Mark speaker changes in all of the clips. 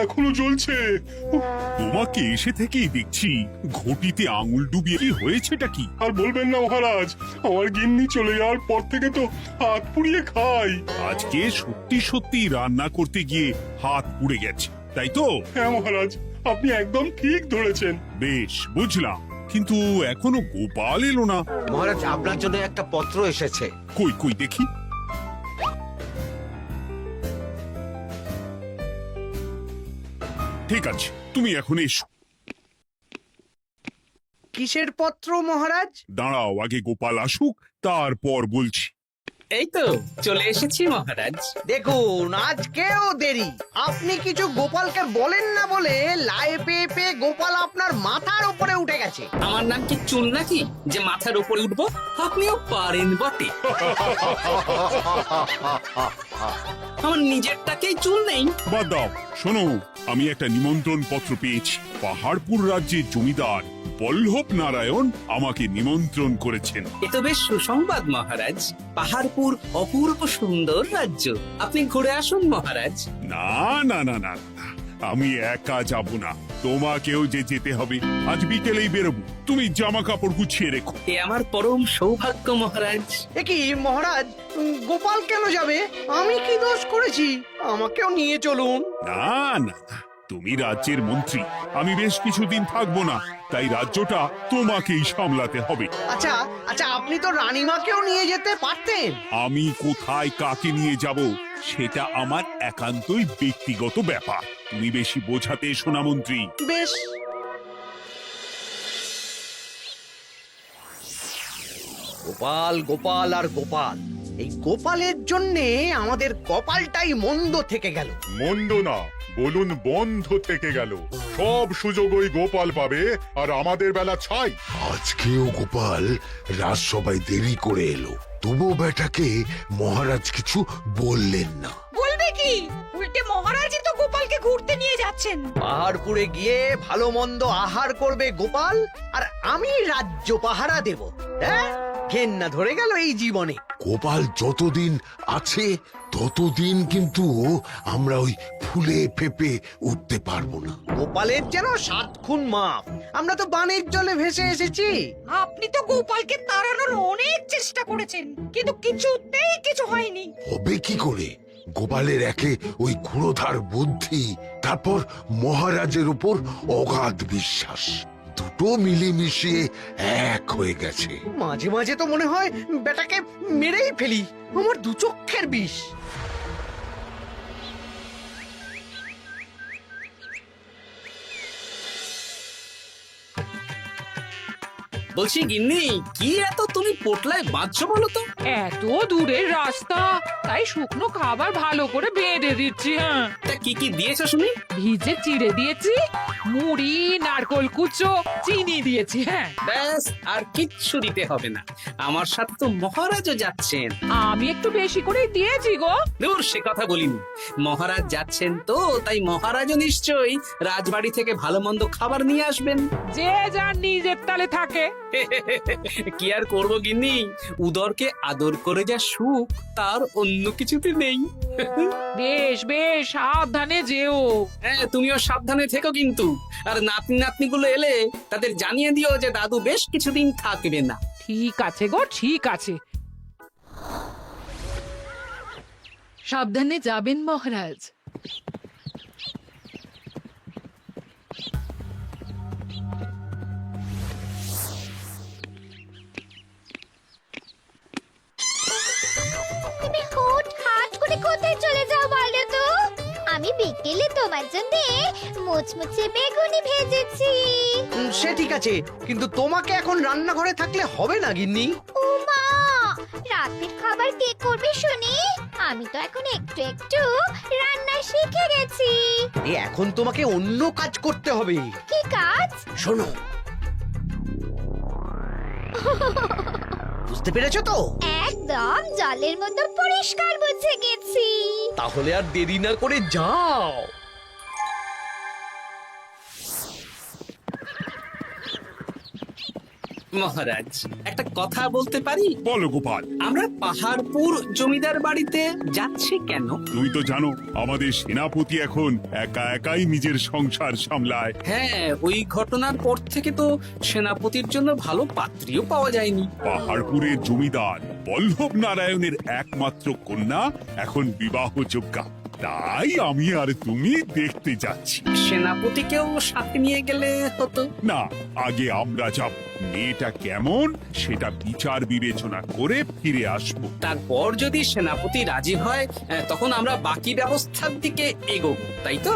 Speaker 1: এখনো জ্বলছে।
Speaker 2: তোমাকে এসে থেকেই দেখছি ঘটিতে আঙুল ডুবিয়ে কি হয়েছেটা কি?
Speaker 1: আর বলবেন না মহারাজ, আমার গিন্নি চলে যাওয়ার পর থেকে তো হাত পুড়িয়ে খাই।
Speaker 2: আজকে সত্যি সত্যি রান্না করতে গিয়ে হাত পুড়ে গেছে, তাই তো?
Speaker 1: হ্যাঁ মহারাজ, আপনি একদম ঠিক ধরেছেন।
Speaker 2: বেশ, বুঝলাম, কিন্তু এখনো গোপাল এলো না।
Speaker 3: মহারাজ, আপনার জন্য একটা পত্র এসেছে।
Speaker 2: কই কই দেখি। ঠিক আছে, তুমি এখন এসো।
Speaker 3: কিসের পত্র মহারাজ?
Speaker 2: দাঁড়াও, আগে গোপাল আসুক, তারপর বলছি।
Speaker 4: এই তো চলে এসেছি মহারাজ।
Speaker 3: দেখুন, আজকেও দেরি। আপনি কিছু গোপালকে বলেন না বলে লাই পেয়ে পেয়ে গোপাল আপনার মাথার উপরে উঠে গেছে।
Speaker 4: আমার নাম কি চুল নাকি যে মাথার উপরে উঠবো? আপনিও পারেন বটে। আমার নিজেরটাকেই চুল নেই।
Speaker 2: বাদ দাও, শোনো, আমি একটা নিমন্ত্রণ পত্র পেয়েছি। পাহাড়পুর রাজ্যের জমিদার বল্লভ নারায়ণ আমাকে নিমন্ত্রণ করেছেন।
Speaker 4: এ তো বেশ সুসংবাদ মহারাজ। পাহাড়পুর অপূর্ব সুন্দর রাজ্য, আপনি ঘুরে আসুন মহারাজ।
Speaker 2: না না না না না, আমি একা যাব না, তোমাকেও যে যেতে হবে। আজ বিকেলেই বেরোবো, তুমি জামা কাপড় গুছিয়ে রেখো।
Speaker 4: এ আমার পরম সৌভাগ্য মহারাজ।
Speaker 3: এ কি মহারাজ, গোপাল কেন যাবে? আমি কি দোষ করেছি? আমাকেও নিয়ে চলুন।
Speaker 2: না না না, তুমি রাজ্যের মন্ত্রী, আমি বেশ কিছুদিন থাকবো না, তাই রাজ্যটা তোমাকেই সামলাতে হবে।
Speaker 3: আচ্ছা আচ্ছা, আপনি তো রানীমাকেও নিয়ে যেতে পারতেন।
Speaker 2: আমি কোথায় কাকে নিয়ে যাব সেটা আমার একান্তই ব্যক্তিগত ব্যাপার। তুমি বেশি বোঝাতে এসো না মন্ত্রী।
Speaker 3: বেশ। গোপাল গোপাল আর গোপাল, এই গোপালের জন্যে আমাদের কপালটাই মন্দ থেকে গেল।
Speaker 1: মন্দ না, বলুন বন্ধ থেকে গেল। সব সুযোগ ওই গোপাল পাবে, আর আমাদের বেলা ছাই।
Speaker 5: আজকেও গোপাল রাজসভায় দেরি করে এলো, তবু বেটাকে মহারাজ কিছু বললেন না।
Speaker 6: বলবে কি? উল্টে মহারাজই তো গোপালকে ঘুরতে নিয়ে যাচ্ছেন।
Speaker 3: পাহাড়পুরে গিয়ে ভালো মন্দ আহার করবে গোপাল, আর আমি রাজ্য পাহারা দেব। হ্যাঁ, ঘেন্না ধরে গেল এই জীবনে।
Speaker 5: গোপাল যতদিন আছে ততদিন কিন্তু আমরা ওই ফুলে ফেপে উঠতে পারবো না।
Speaker 3: গোপালের যেন 7 খুন মাপ। আমরা তো বানের জলে ভেসে এসেছি।
Speaker 6: আপনি তো গোপালকে তাড়ানোর অনেক চেষ্টা করেছেন, কিন্তু কিছুতেই কিছু হয়নি।
Speaker 5: হবে কি করে? গোপালের একে ওই ক্ষুরোধার বুদ্ধি, তারপর মহারাজের উপর অগাধ বিশ্বাস, দুটো মিলেমিশে এক হয়ে গেছে।
Speaker 3: মাঝে মাঝে তো মনে হয় বেটাকে মেরেই ফেলি। আমার দু চক্ষের বিষ।
Speaker 4: বলছি গিন্নি, কি এত তুমি পোটলায় বাঁধছো বলো তো?
Speaker 7: এত দূরের রাস্তা, তাই শুকনো খাবার ভালো করে বেঁধে দিচ্ছি। হ্যাঁ,
Speaker 4: তা কি কি দিয়েছো শুনি?
Speaker 7: ভিজে চিড়ে দিয়েছি, মুড়ি, নারকোল কুচো, চিনি দিয়েছি। হ্যাঁ,
Speaker 4: ব্যাস, আর কিচ্ছু দিতে হবে না। আমার সাথে তো মহারাজও যাচ্ছেন।
Speaker 7: আমি একটু বেশি করেই দিয়েছি গো।
Speaker 4: দূর, সে কথা বলিনি। মহারাজ যাচ্ছেন তো, তাই মহারাজও নিশ্চয়ই রাজবাড়ি থেকে ভালো মন্দ খাবার নিয়ে আসবেন।
Speaker 7: যে যার নিজের তালে থাকে।
Speaker 4: কি আর করবো গিন্নি, উদরকে আদর করে যা সুখ তার অন্য কিছুতে নেই।
Speaker 7: বেশ বেশ, সাবধানে যেও।
Speaker 4: হ্যাঁ, তুমিও সাবধানে থেকো কিন্তু। আর নাতনি নাতনিগুলো এলে তাদের জানিয়ে দিও যে দাদু বেশ কিছুদিন থাকবে না।
Speaker 7: ঠিক আছে গো, ঠিক আছে।
Speaker 8: সাবধানে যাবেন মহারাজ।
Speaker 9: তুমি হুটহাট করে কোথায় চলে যাও বলো তো? আমি বিকেলে তোমার জন্য মুচমুচে বেগুনি ভেজেছি।
Speaker 3: সে ঠিক আছে, কিন্তু তোমাকে এখন রান্নাঘরে থাকলে হবে না গিন্নি।
Speaker 9: ও মা, রাতের খাবার কে করবে শুনি? আমি তো এখন একটু একটু রান্না শিখে গেছি।
Speaker 3: এখন তোমাকে অন্য কাজ করতে হবে।
Speaker 9: কি কাজ?
Speaker 3: শোনো, বুঝতে পেরেছো তো?
Speaker 9: একদম জলের মতো পরিষ্কার বুঝে গেছি।
Speaker 3: তাহলে আর দেরি না করে যাও।
Speaker 4: মহারাজ একটা কথা বলতে পারি?
Speaker 2: বলো গোপাল।
Speaker 4: আমরা পাহাড়পুর জমিদার বাড়িতে যাচ্ছি কেন?
Speaker 2: তুমি তো জানো আমাদের সেনাপতি এখন একা একাই নিজের সংসার সামলায়।
Speaker 4: হ্যাঁ, ওই ঘটনার পর থেকে তো সেনাপতির জন্য ভালো পাত্রীও পাওয়া যায়নি।
Speaker 2: পাহাড়পুরের জমিদার বল্লভ নারায়ণের একমাত্র কন্যা এখন বিবাহযোগ্যা, তাই আমি আর তুমি দেখতে যাচ্ছি।
Speaker 4: সেনাপতিকেও সাথে নিয়ে গেলে হতো।
Speaker 2: না, আগে আমরা যাব, মেয়েটা কেমন সেটা বিচার বিবেচনা করে ফিরে আসবো।
Speaker 4: তারপর যদি সেনাপতি রাজি হয় তখন আমরা বাকি ব্যবস্থার দিকে এগোবো, তাই তো?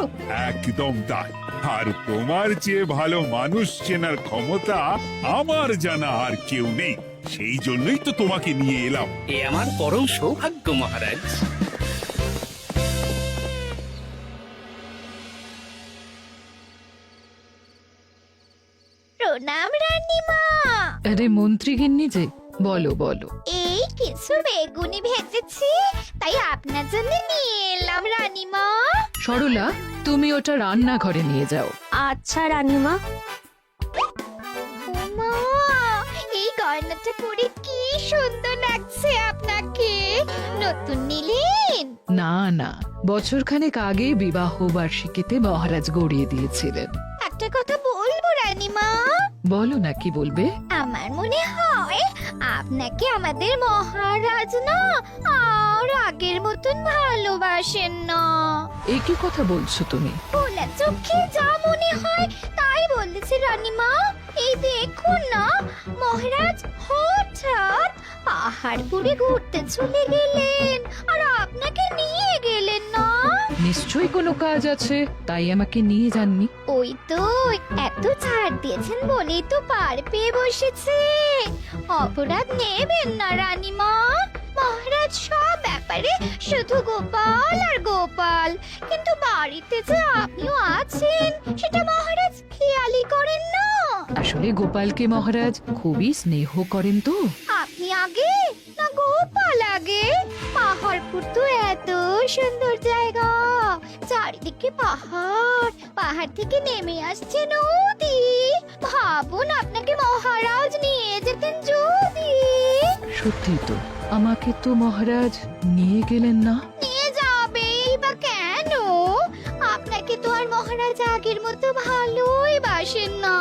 Speaker 2: একদম তাই। আর তোমার চেয়ে ভালো মানুষ চেনার ক্ষমতা আমার জানা আর কেউ নেই, সেই জন্যই তো তোমাকে নিয়ে এলাম।
Speaker 4: এ আমার পরম সৌভাগ্য মহারাজ।
Speaker 9: প্রণাম রানীমা।
Speaker 8: আরে মন্ত্রী গিন্নি যে, বলো বলো।
Speaker 9: এই কিছু বেগুনি ভেজেছি, তাই আপনার জন্য নিয়ে এলাম রানীমা।
Speaker 8: সরলা, তুমি ওটা রান্নাঘরে নিয়ে যাও।
Speaker 9: আচ্ছা রানীমা। ওমা, এই গয়নাটা পরে কি সুন্দর লাগছে আপনাকে। নতুন নিলেন?
Speaker 8: না না, বছরখানেক আগে বিবাহ বার্ষিকীতে মহারাজ গড়িয়ে দিয়েছিলেন।
Speaker 9: একটা কথা বলবো রানীমা?
Speaker 8: বলো না, কি বলবে?
Speaker 9: আমার মনে হয় আপনাকে আমাদের মহারাজ না আর আগের মতন ভালোবাসেন না।
Speaker 8: এই কি কথা বলছো তুমি?
Speaker 9: খোলা চোখে যা মনে হয় তাই বলেছে রানীমা। এই দেখুন না, মহারাজ হঠাৎ পাহাড়পুরে ঘুরতে চলে গেলেন আর আপনাকে নিয়ে গেলেন না।
Speaker 8: নিশ্চয়ই কোনো কাজ আছে, তাই আমাকে নিয়ে যাননি।
Speaker 9: ওই তো, এত ছাড় দিয়েছেন বলেই তো পার পেয়ে বসেছে। অপরাধ নেবেন না রানীমা। মহারাজ সব ব্যাপারে শুধু গোপাল আর গোপাল, কিন্তু বাড়িতে যে আপনিও আছেন সেটা মহারাজ খেয়ালই করেন না।
Speaker 8: আসলে গোপালকে মহারাজ খুবই স্নেহ করেন তো।
Speaker 9: আপনি আগে না গোপাল আগে? পাহাড়পুর তো এত সুন্দর জায়গা, চারিদিকে পাহাড়, পাহাড় থেকে নেমে আসছে নদী। ভাবুন আপনাকে মহারাজ নিয়ে যেতেন যদি।
Speaker 8: সত্যি তো, আমাকে তো মহারাজ নিয়ে গেলেন না।
Speaker 9: নিয়ে যাবেই বা কেন? আপনাকে তো আর মহারাজ আগের মতো ভালোই বাসেন না।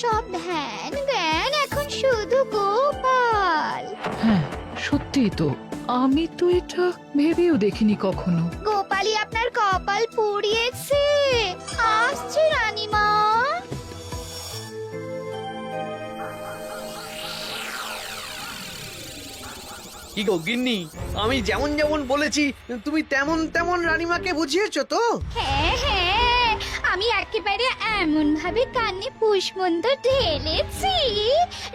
Speaker 9: সব ধ্যান জ্ঞান এখন শুধু গোপাল।
Speaker 8: হ্যাঁ, সত্যি তো, আমি তো এটা ভেবেও দেখিনি কখনো।
Speaker 9: গোপালই আপনার কপাল পুড়িয়েছে। আসছে রানীমা।
Speaker 3: কি গো গিন্নি, আমি যেমন যেমন বলেছি তুমি তেমন তেমন রানীমাকে বুঝিয়েছো তো?
Speaker 9: হ্যাঁ হ্যাঁ, আমি একেবারে এমন ভাবে কানে পুষ্পন্ত ঢেলেছি,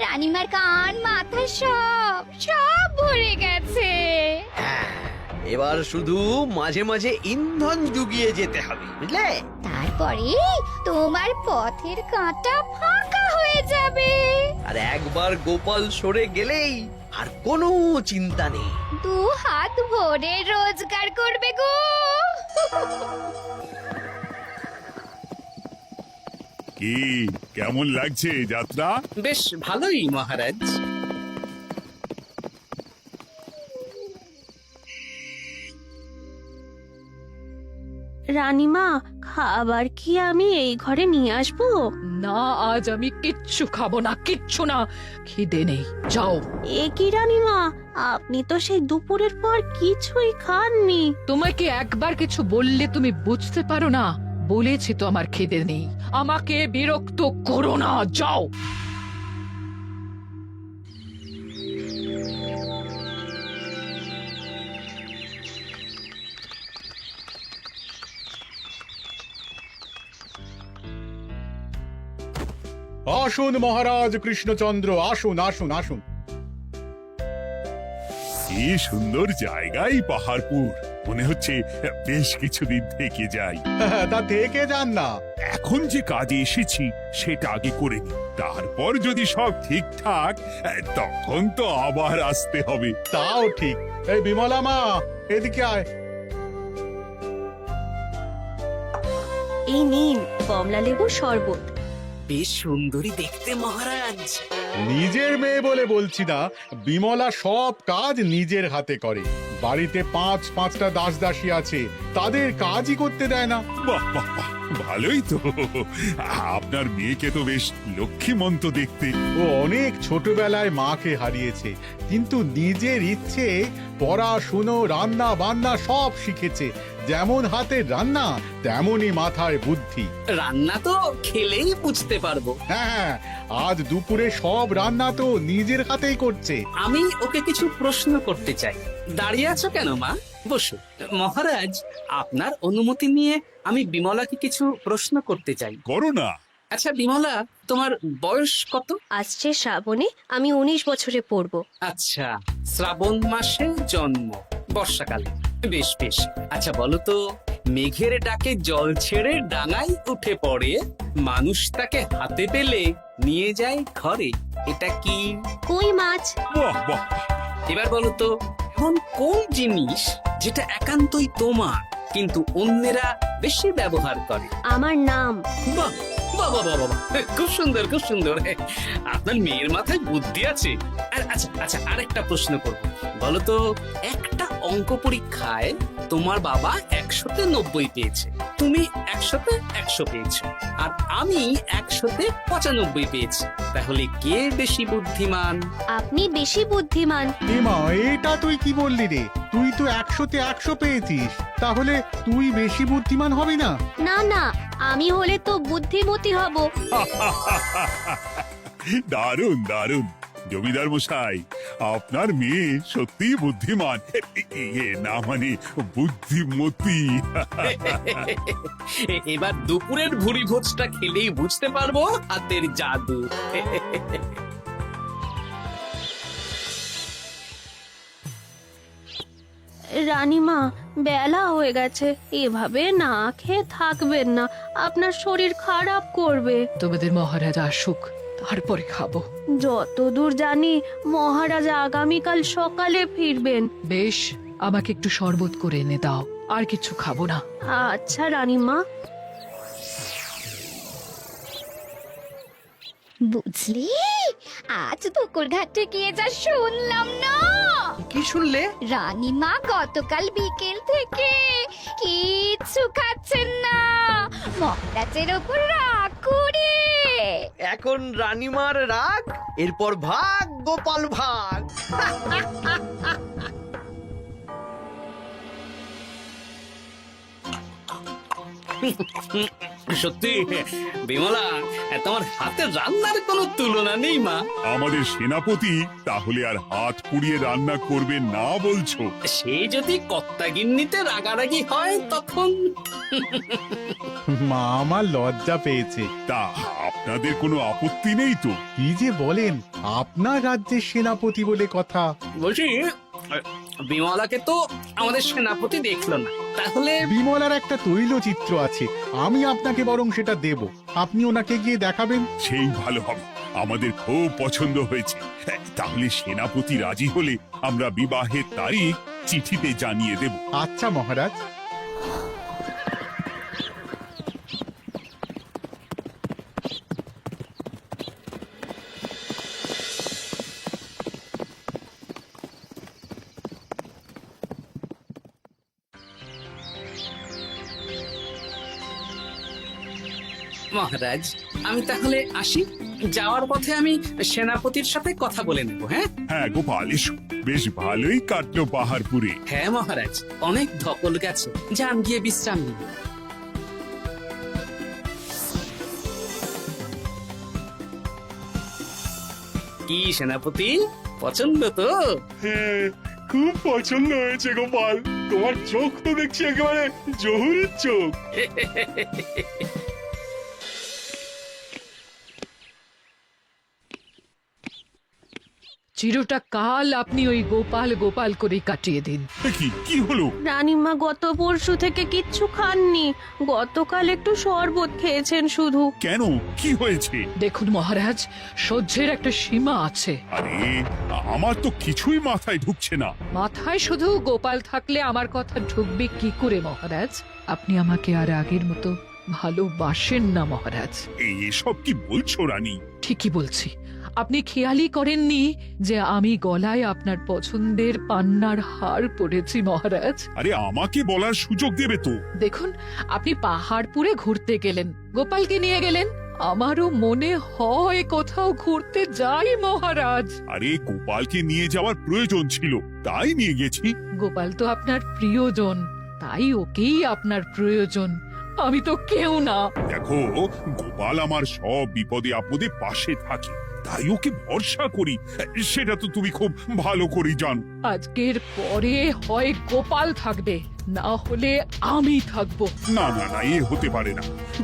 Speaker 9: রানীমার কান মাথা সব সব ভরে গেছে।
Speaker 3: এবার শুধু মাঝে মাঝে ইন্ধন জুগিয়ে যেতে হবে, বুঝলে?
Speaker 9: তারপরে তোমার পথের কাঁটা ফাঁকা হয়ে যাবে।
Speaker 3: আর একবার গোপাল সরে গেলেই আর কোনো চিন্তা নেই।
Speaker 9: দু হাত ভরে রোজগার করবে গো।
Speaker 2: কি কেমন লাগছে যাত্রা?
Speaker 4: বেশ ভালোই মহারাজ।
Speaker 10: রানীমা, খাবার কি আমি এই ঘরে নিয়ে আসবো?
Speaker 7: না, আজ আমি কিচ্ছু খাবো না, কিচ্ছু না, খিদে নেই, যাও।
Speaker 10: এ কি রানীমা, আপনি তো সেই দুপুরের পর কিছুই খাননি।
Speaker 7: তোমাকে একবার কিছু বললে তুমি বুঝতে পারো না? বলেছি তো আমার খিদে নেই, আমাকে বিরক্ত করো না, যাও।
Speaker 1: আসুন মহারাজ কৃষ্ণচন্দ্র, আসুন আসুন আসুন।
Speaker 2: কি সুন্দর জায়গায় পাহাড়পুর, মনে হচ্ছে বেশ কিছুদিন থেকে যাই।
Speaker 1: তা থেকে যান না।
Speaker 2: এখন যে কাজে এসেছি সেটা আগে করে নি, তারপর যদি সব ঠিকঠাক তখন তো আবার আসতে হবে।
Speaker 1: তাও ঠিক। এই বিমলা মা, এদিকে আয়।
Speaker 10: এই নিন কমলা লেবুর শরবত।
Speaker 4: বেশ সুন্দরী দেখতে মহারাজ।
Speaker 11: নিজের মেয়ে বলে বলছি না, বিমলা সব কাজ নিজের হাতে করে। বাড়িতে পাঁচটা দাস দাসী আছে, তাদের কাজই করতে দেয় না।
Speaker 2: বাহ বাহ বাহ, ভালোই তো। আপনার মেয়েকে তো বেশ লক্ষ্মীমন্ত দেখতে।
Speaker 11: ও অনেক ছোটবেলায় মাকে হারিয়েছে, কিন্তু নিজের ইচ্ছে পড়াশুনো রান্না বান্না সব শিখেছে। যেমন হাতের রান্না তেমনই মাথায় বুদ্ধি।
Speaker 4: রান্না তো খেলেই বুঝতে পারবো।
Speaker 11: হ্যাঁ, আজ দুপুরে সব রান্না তো নিজের হাতেই করছে।
Speaker 4: আমি ওকে কিছু প্রশ্ন করতে চাই। দাঁড়িয়ে আছো কেন মা? বসো। মহারাজ, আপনার অনুমতি নিয়ে আমি বিমলাকে কিছু প্রশ্ন করতে চাই।
Speaker 2: করো না।
Speaker 4: আচ্ছা বিমলা, তোমার বয়স কত?
Speaker 10: আসছে শ্রাবণে আমি 19 বছরে পড়বো।
Speaker 4: আচ্ছা, শ্রাবণ মাসে জন্ম, বর্ষাকালে। বেশ বেশ। আচ্ছা বলো তো, মেঘের ডাকে জল ছেড়ে ডাঙায় উঠে পড়ে, মানুষ তাকে হাতে পেলে নিয়ে যায় ঘরে, এটা কি?
Speaker 10: কই মাছ।
Speaker 2: বাহ বাহ,
Speaker 4: এবার বলো তো, এমন কোন জিনিস যেটা একান্তই তোমার কিন্তু অন্যেরা বেশি ব্যবহার করে?
Speaker 10: আমার নাম।
Speaker 4: বাহ বাহ বাহ বাহ বাহ, খুব সুন্দর খুব সুন্দর। আপনার মেয়ের মাথায় বুদ্ধি আছে। আচ্ছা আচ্ছা, আরেকটা প্রশ্ন করব। বলো তো, একটা অঙ্ক পরীক্ষায় তোমার বাবা 100-তে 90 পেয়েছে, তুমি 100-তে 100 পেয়েছো, আর আমি 100-তে 95 পেয়েছি। তাহলে কে বেশি বুদ্ধিমান?
Speaker 10: আপনি বেশি বুদ্ধিমান।
Speaker 11: এমা, এটা তুই কি বললি রে? তুই তো 100-তে 100 পেয়েছিস, তাহলে তুই বেশি বুদ্ধিমান হবি না?
Speaker 10: না না, আমি হলে তো বুদ্ধিমতী হব।
Speaker 2: দারুণ দারুণ। জমিদার মশাই, আপনার মেয়ে সত্যিই বুদ্ধিমান, না মানে বুদ্ধিমতী।
Speaker 4: এবার দুপুরের ভুরি ভোজটা খেলেই বুঝতে পারবো হাতের জাদু।
Speaker 10: রানীমা, বেলা হয়ে গেছে, এভাবে না খেয়ে থাকবেন না, আপনার শরীর খারাপ করবে।
Speaker 8: তোমাদের মহারাজ আসুক, তারপরে খাবো।
Speaker 10: যতদূর জানি মহারাজ আগামীকাল সকালে ফিরবেন।
Speaker 8: বেশ, আমাকে একটু শরবত করে এনে দাও, আর কিছু খাবো না।
Speaker 10: আচ্ছা রানীমা।
Speaker 9: বুঝলি, আজ পুকুর ঘাটে গিয়ে যা শুনলাম না।
Speaker 3: কি শুনলে?
Speaker 9: রানীমা গতকাল বিকেল থেকে কিচ্ছু খাচ্ছেন না, মহারাজের ওপর রাগ করে।
Speaker 3: এখন রানীমার রাগ, এরপর ভাগ গোপাল ভাগ।
Speaker 4: সত্যি বিমলা, তোমার হাতের রান্নার কোনো তুলনা নেই মা।
Speaker 2: আমাদের সেনাপতি তাহলে আর হাত পুড়িয়ে রান্না করবে না বলছো?
Speaker 4: সে যদি কর্তাগিন্নিতে রাগারাগি হয় তখন।
Speaker 11: মা আমার লজ্জা পেয়েছে।
Speaker 2: তা আপনাদের কোনো আপত্তি নেই তো?
Speaker 11: কি যে বলেন, আপনার রাজ্যের সেনাপতি বলে কথা।
Speaker 4: বলছি, বিমলাকে তো আমাদের সেনাপতি দেখলো না, তাহলে?
Speaker 11: বিমলার একটা তৈলচিত্র আছে, আমি আপনাকে বরং সেটা দেব, আপনি ওনাকে গিয়ে দেখাবেন।
Speaker 2: সেই ভালো হবে, আমাদের খুব পছন্দ হয়েছে। তাহলে সেনাপতি রাজি হলে আমরা বিবাহের তারিখ চিঠিতে জানিয়ে দেব।
Speaker 11: আচ্ছা মহারাজ।
Speaker 4: মহারাজ, আমি তাহলে আসি। যাওয়ার পথে আমি সেনাপতির সাথে কথা বলে নেব। হ্যাঁ
Speaker 2: হ্যাঁ গোপাল, এসো। বেশ ভালোই কাটলো পাহাড়পুরে।
Speaker 4: হ্যাঁ মহারাজ, অনেক ধকল গেছে, যান গিয়ে বিশ্রাম নিন। কি সেনাপতি, পছন্দ তো?
Speaker 2: হ্যাঁ, খুব পছন্দ হয়েছে গোপাল। তোমার চোখ তো দেখছি একেবারে জহুরের চোখ।
Speaker 8: চিরটা কাল আপনি ওই গোপাল গোপাল করে কাটিয়ে দিন।
Speaker 2: কি হলো?
Speaker 10: রানীমা গত পরশু থেকে কিচ্ছু খাননি, গতকাল একটু শরবত খেয়েছেন শুধু।
Speaker 2: কেন, কি হয়েছে?
Speaker 8: দেখুন মহারাজ, সহ্যের একটা সীমা আছে।
Speaker 2: আরে, আমার তো কিছুই মাথায় ঢুকছে না।
Speaker 8: মাথায় শুধু গোপাল থাকলে আমার কথা ঢুকবে কি করে মহারাজ? আপনি আমাকে আর আগের মতো ভালোবাসেন না মহারাজ।
Speaker 2: এসব কি বলছো রানী?
Speaker 8: ঠিকই বলছি, আপনি খেয়ালই করেননি যে আমি গলায় আপনার পছন্দের পান্নার হার পরেছি মহারাজ?
Speaker 2: আরে আমাকে বলার সুযোগ দেবে তো।
Speaker 8: দেখুন, আপনি পাহাড়পুরে ঘুরতে গেলেন, গোপালকে নিয়ে গেলেন। আমারও মনে হয় কোথাও ঘুরতে যাই মহারাজ।
Speaker 2: আরে গোপালকে নিয়ে যাওয়ার প্রয়োজন ছিল, তাই নিয়ে গেছি।
Speaker 8: গোপাল তো আপনার প্রিয়জন, তাই ওকেই আপনার প্রয়োজন। আমি তো কেউ না।
Speaker 2: দেখো, গোপাল আমার সব বিপদে আপদে পাশে থাকে, তাই ওকে ভরসা করি। সেটা তো তুমি খুব ভালো করে জানো।
Speaker 8: আজকের পরে হয় গোপাল থাকবে, না হলে আমি থাকবো।
Speaker 2: না না না, এ হতে পারে না।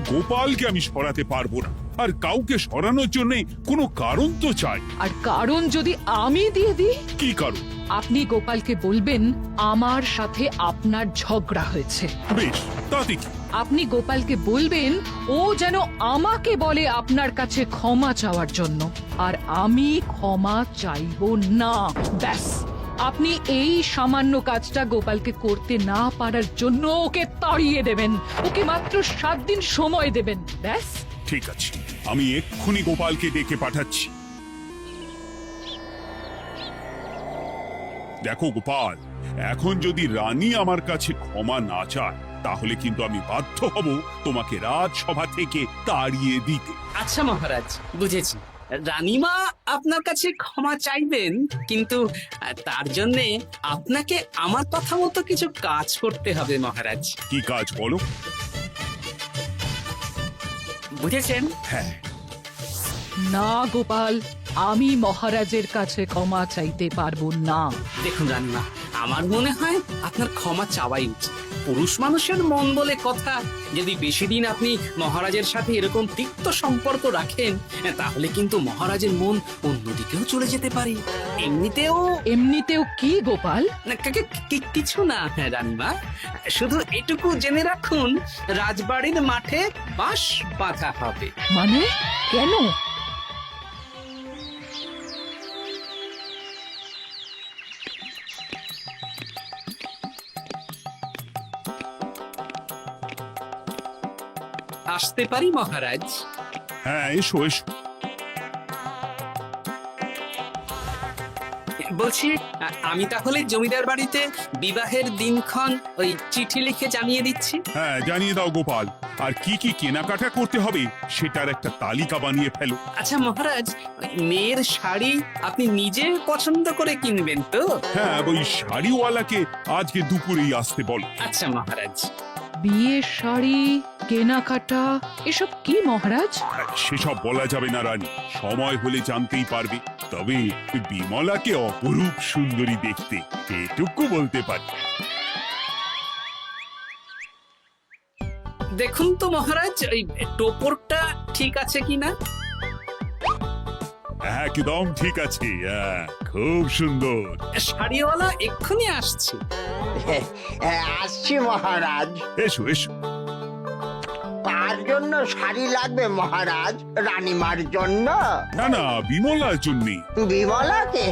Speaker 2: গোপালকে আমি সরাতে পারবো না, আর কাউকে সরানোর জন্য কোনো কারণ তো চাই।
Speaker 8: আর কারণ যদি আমি দিয়ে দিই?
Speaker 2: কি কারণ?
Speaker 8: আপনি গোপালকে বলবেন আমার সাথে আপনার ঝগড়া হয়েছে।
Speaker 2: বেশ, তাতে কি?
Speaker 8: আপনি গোপালকে বলবেন ও যেন আমাকে বলে আপনার কাছে ক্ষমা চাওয়ার জন্য, আর আমি ক্ষমা চাইবো না। ব্যাস, আপনি এই সামান্য কাজটা গোপালকে করতে না পারার জন্য ওকে তাড়িয়ে দেবেন। ওকে মাত্র 7 দিন সময় দেবেন। ব্যাস।
Speaker 2: ঠিক আছে, আমি এক্ষুনি গোপালকে ডেকে পাঠাচ্ছি। দেখো গোপাল, এখন যদি রানী আমার কাছে ক্ষমা না চায়, তাহলে কিন্তু আমি বাধ্য হব তোমাকে রাজসভা থেকে তাড়িয়ে দিতে।
Speaker 4: আচ্ছা মহারাজ, বুঝেছি। রানীমা আপনার কাছে ক্ষমা চাইবেন, কিন্তু তার জন্য আপনাকে আমার কথা মতো কিছু কাজ করতে হবে মহারাজ।
Speaker 2: কি কাজ বলো?
Speaker 4: বুঝেছেন?
Speaker 2: হ্যাঁ।
Speaker 8: না গোপাল, আমি মহারাজের কাছে ক্ষমা চাইতে পারবো না।
Speaker 4: দেখুন রানীমা, আমার মনে হয় আপনার ক্ষমা চাওয়াই উচিত। পুরুষ মানুষের মন বলে কথা, যদি বেশি দিন আপনি মহারাজের সাথে এরকম তিক্ত সম্পর্ক রাখেন, তাহলে কিন্তু মহারাজের মন অন্যদিকেও চলে যেতে পারে। এমনিতেও
Speaker 8: কি গোপাল?
Speaker 4: কিছু না রানীমা, শুধু এটুকু জেনে রাখুন, রাজবাড়ির মাঠে বাঁশ বাঁধা হবে।
Speaker 8: মানে কেন?
Speaker 4: আসতে পারি মহারাজ?
Speaker 2: হ্যাঁ, এসো এসো।
Speaker 4: বলছি, আমি তাহলে জমিদার বাড়িতে বিবাহের দিনক্ষণ ওই চিঠি লিখে জানিয়ে দিচ্ছি।
Speaker 2: হ্যাঁ, জানিয়ে দাও গোপাল। আর কি কি কেনাকাটা করতে হবে সেটার একটা তালিকা বানিয়ে ফেলো।
Speaker 4: আচ্ছা মহারাজ, মেয়ের শাড়ি আপনি নিজে পছন্দ করে কিনবেন তো?
Speaker 2: হ্যাঁ, ওই শাড়িওয়ালাকে আজকে দুপুরেই আসতে বলো।
Speaker 4: আচ্ছা মহারাজ।
Speaker 8: বিয়ের শাড়ি, কেনাকাটা, এসব কি মহারাজ?
Speaker 2: সেসব বলা যাবে না রানী, সময় হলে জানতেই পারবে। তবে বিমলাকে অপরূপ সুন্দরী দেখতে, এটুকু বলতে পারি।
Speaker 4: দেখুন তো মহারাজ, ওই টোপরটা ঠিক আছে কিনা?
Speaker 2: একদম ঠিক আছে, খুব সুন্দর।
Speaker 4: শাড়িওয়ালা এক্ষুনি আসছে।
Speaker 12: আসছি মহারাজ।
Speaker 2: এসো এসো।
Speaker 12: তার জন্য শাড়ি লাগবে মহারাজ? রানীমার জন্য?
Speaker 2: না না, বিমলার জন্য।
Speaker 12: বিমলাকে?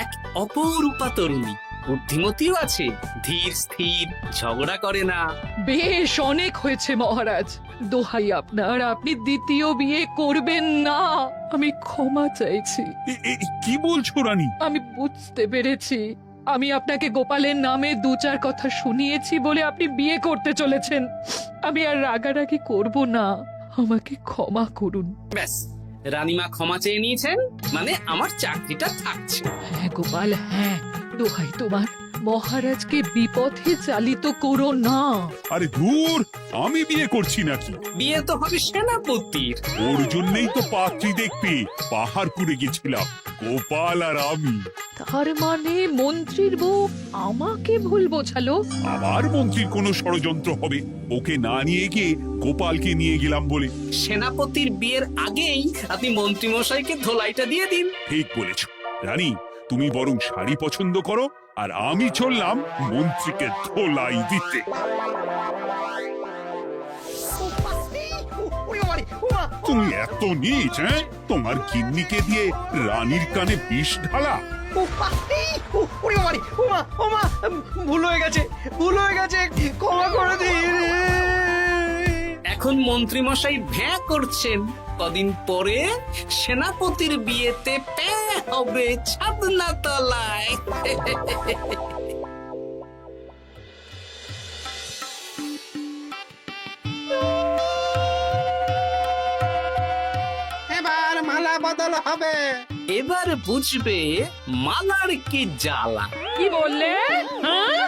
Speaker 4: এক অপরূপা তরুণী, বুদ্ধিমতীও আছে, ধীর স্থির, ঝগড়া করে না।
Speaker 8: বেশ, অনেক হয়েছে মহারাজ। দোহাই আপনার, আপনি দ্বিতীয় বিয়ে করবেন না। আমি ক্ষমা চাইছি।
Speaker 2: কি বলছো রানী?
Speaker 8: আমি বুঝতে পেরেছি, আমি আপনাকে গোপালের নামে 2-4 কথা শুনিয়েছি বলে আপনি বিয়ে করতে চলেছেন। আমি আর রাগারাগি করব না, আমাকে ক্ষমা করুন।
Speaker 4: ব্যাস, রানীমা ক্ষমা চেয়ে নিয়েছেন, মানে আমার চাকরিটা থাকছে।
Speaker 8: হ্যাঁ গোপাল, হ্যাঁ, দোহাই তোমার, মহারাজকে বিপথে চালিত করো না।
Speaker 2: আরে দূর, আমি বিয়ে করছি নাকি?
Speaker 4: বিয়ে তো হবে সেনাপতির।
Speaker 2: ওর জন্যই তো পাত্রী দেখতে পাহাড়পুরে গেছিলাম, গোপাল আর আমি।
Speaker 8: তার মানে মন্ত্রীর বউ আমাকে ভুল বোঝালো?
Speaker 2: আবার মন্ত্রীর কোনো ষড়যন্ত্র হবে, ওকে না নিয়ে গিয়ে গোপালকে নিয়ে গেলাম বলে।
Speaker 4: সেনাপতির বিয়ের আগেই আপনি মন্ত্রী মশাইকে ধোলাইটা দিয়ে দিন।
Speaker 2: ঠিক বলেছ রানী, তুমি বরং শাড়ি পছন্দ করো, আর আমি চললাম মন্ত্রীকে ধোলাই দিতে। তুমি এত নীচ, হ্যাঁ? তোমার গিন্নিকে দিয়ে রানীর কানে বিষ ঢালা।
Speaker 3: ভুল হয়ে গেছে, ক্ষমা করে দিন।
Speaker 4: এখন মন্ত্রীমশাই ভ্যাঁ করছেন, কদিন পরে সেনাপতির বিয়েতে প্যাঁ হবে ছাদনা তলায়।
Speaker 12: এবার মালা বদল হবে।
Speaker 4: এবার বুঝবে মালার কি জ্বালা।
Speaker 7: কি বললে? হ্যাঁ